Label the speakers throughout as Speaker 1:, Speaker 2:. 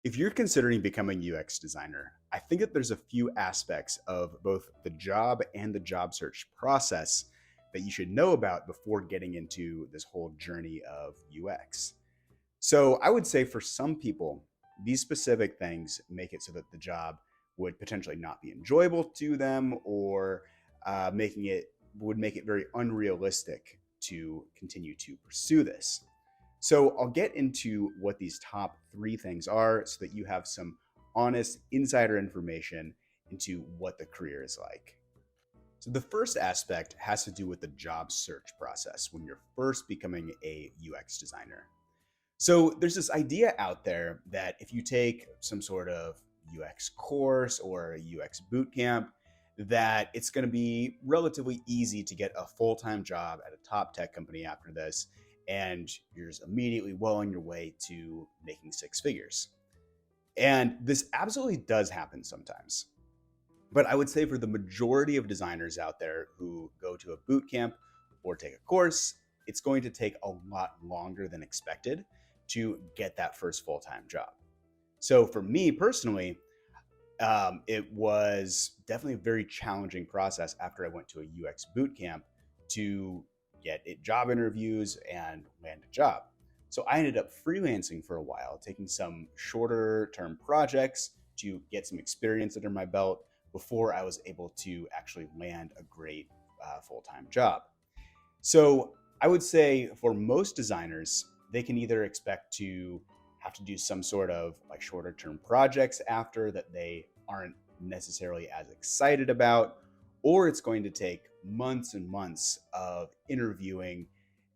Speaker 1: If you're considering becoming a UX designer, I think that there's a few aspects of both the job and the job search process that you should know about before getting into this whole journey of UX. So, I would say for some people, these specific things make it so that the job would potentially not be enjoyable to them, or making it would make it very unrealistic to continue to pursue this. So I'll get into what these top three things are so that you have some honest insider information into what the career is like. So the first aspect has to do with the job search process when you're first becoming a UX designer. So there's this idea out there that if you take some sort of UX course or a UX boot camp, that it's going to be relatively easy to get a full-time job at a top tech company after this, and you're just immediately well on your way to making six figures. And this absolutely does happen sometimes. But I would say for the majority of designers out there who go to a boot camp or take a course, it's going to take a lot longer than expected to get that first full time job. So for me personally, it was definitely a very challenging process after I went to a UX boot camp to get it job interviews and land a job. So I ended up freelancing for a while, taking some shorter term projects to get some experience under my belt before I was able to actually land a great full time job. So I would say for most designers, they can either expect to have to do some sort of like shorter term projects after that they aren't necessarily as excited about, or it's going to take months and months of interviewing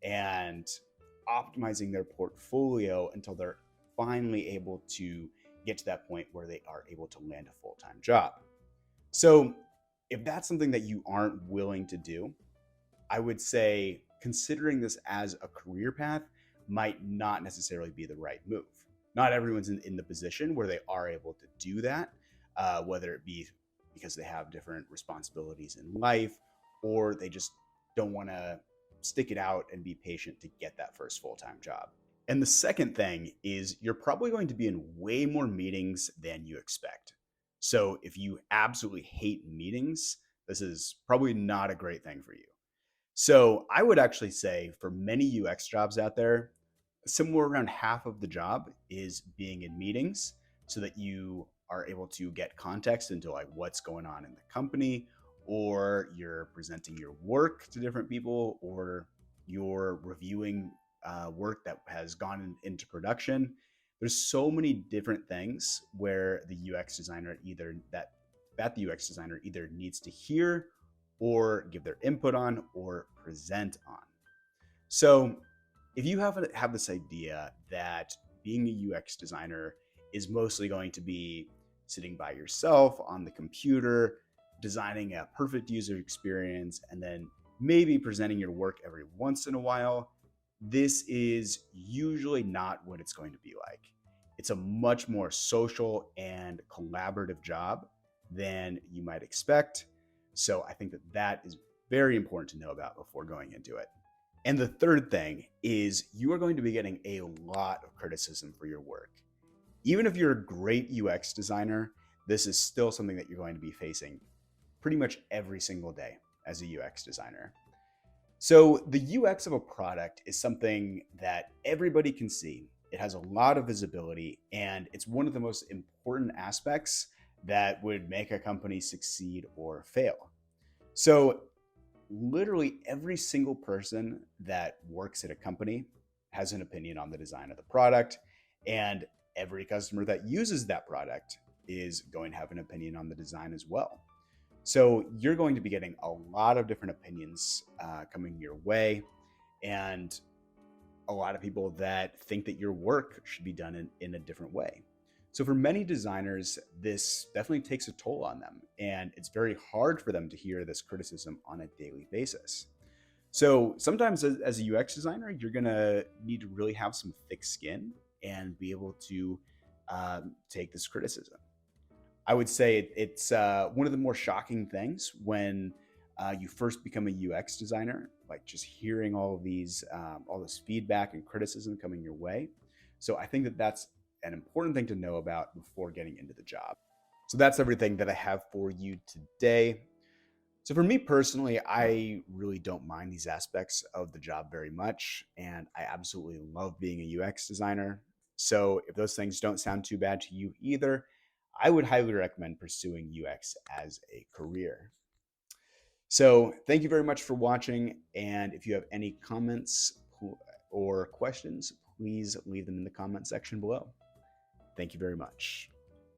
Speaker 1: and optimizing their portfolio until they're finally able to get to that point where they are able to land a full time job. So, if that's something that you aren't willing to do, I would say considering this as a career path might not necessarily be the right move. Not everyone's in the position where they are able to do that, whether it be because they have different responsibilities in life or they just don't want to stick it out and be patient to get that first full time job. And the second thing is you're probably going to be in way more meetings than you expect. So if you absolutely hate meetings, this is probably not a great thing for you. So I would actually say for many UX jobs out there, somewhere around half of the job is being in meetings so that you are able to get context into like what's going on in the company, or you're presenting your work to different people, or you're reviewing work that has gone into production. There's so many different things where the UX designer either that the UX designer either needs to hear or give their input on or present on. So if you have this idea that being a UX designer is mostly going to be sitting by yourself on the computer, designing a perfect user experience, and then maybe presenting your work every once in a while, this is usually not what it's going to be like. It's a much more social and collaborative job than you might expect. So I think that that is very important to know about before going into it. And the third thing is you are going to be getting a lot of criticism for your work. Even if you're a great UX designer, this is still something that you're going to be facing pretty much every single day as a UX designer. So, the UX of a product is something that everybody can see. It has a lot of visibility, and it's one of the most important aspects that would make a company succeed or fail. So, literally every single person that works at a company has an opinion on the design of the product, and every customer that uses that product is going to have an opinion on the design as well. So you're going to be getting a lot of different opinions coming your way, and a lot of people that think that your work should be done in a different way. So for many designers, this definitely takes a toll on them, and it's very hard for them to hear this criticism on a daily basis. So sometimes as a UX designer, you're gonna need to really have some thick skin and be able to take this criticism. I would say it's one of the more shocking things when you first become a UX designer, like just hearing all of these, all this feedback and criticism coming your way. So I think that that's an important thing to know about before getting into the job. So that's everything that I have for you today. So for me personally, I really don't mind these aspects of the job very much, and I absolutely love being a UX designer. So if those things don't sound too bad to you either, I would highly recommend pursuing UX as a career. So thank you very much for watching, and if you have any comments or questions, please leave them in the comment section below. Thank you very much.